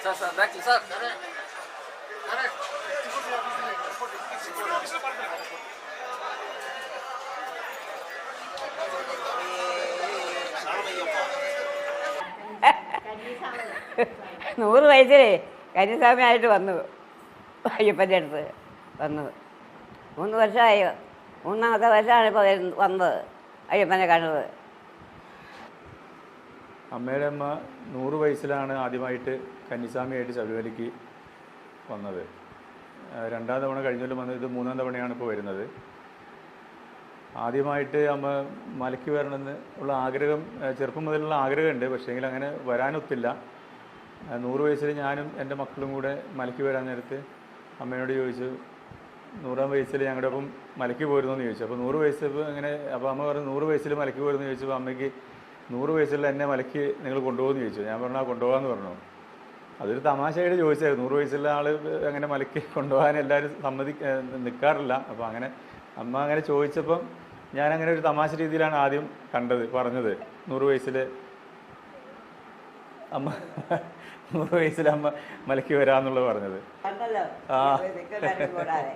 Sir ബാക്കിൽ sir നൂറ് വയസ്സിലേ കന്യാസ്വാമിയായിട്ട് വന്നു അയ്യപ്പൻ്റെ അടുത്ത് വന്നത് 3 വർഷമായി. 3ാമത്തെ വർഷമാണ് ഇപ്പോൾ വന്നത് അയ്യപ്പനെ കണ്ടത്. അമ്മയുടെ അമ്മ 100 വയസ്സിലാണ് ആദ്യമായിട്ട് കന്യാസ്വാമിയായിട്ട് ശബരിമലയ്ക്ക് വന്നത്. 2ാം തവണ കഴിഞ്ഞാലും വന്നത്, ഇത് 3ാം തവണയാണ് ഇപ്പോൾ വരുന്നത്. ആദ്യമായിട്ട് അമ്മ മലയ്ക്ക് വരണമെന്ന് ഉള്ള ആഗ്രഹം ചെറുപ്പം മുതലുള്ള ആഗ്രഹമുണ്ട്. പക്ഷേങ്കിൽ അങ്ങനെ വരാനൊത്തില്ല. 100 വയസ്സിൽ ഞാനും എൻ്റെ മക്കളും കൂടെ മലയ്ക്ക് വരാൻ നേരത്ത് അമ്മയോട് ചോദിച്ചു, 100ാം വയസ്സിൽ ഞങ്ങളുടെ ഒപ്പം മലയ്ക്ക് പോരുന്നു ചോദിച്ചു. അപ്പോൾ 100 വയസ്സ് അങ്ങനെ അപ്പോൾ അമ്മ പറഞ്ഞു 100 വയസ്സിൽ മലയ്ക്ക് പോരുന്നു ചോദിച്ചപ്പോൾ അമ്മയ്ക്ക് 100 വയസ്സിൽ എന്നെ മലയ്ക്ക് നിങ്ങൾ കൊണ്ടുപോകുമെന്ന് ചോദിച്ചു. ഞാൻ പറഞ്ഞു കൊണ്ടുപോകാമെന്ന് പറഞ്ഞു. അതൊരു തമാശയായിട്ട് ചോദിച്ചായിരുന്നു. 100 വയസ്സുള്ള ആൾ അങ്ങനെ മലയ്ക്ക് കൊണ്ടുപോകാൻ എല്ലാവരും നിൽക്കാറില്ല. അപ്പോൾ അങ്ങനെ അമ്മ അങ്ങനെ ചോദിച്ചപ്പം ഞാനങ്ങനെ ഒരു തമാശ രീതിയിലാണ് ആദ്യം പറഞ്ഞത്. 100 വയസ്സിൽ അമ്മ 100 വയസ്സിൽ അമ്മ മലയ്ക്ക് വരാമെന്നുള്ളത് പറഞ്ഞത്. കണ്ടല്ലോ ആ കൂടാതെ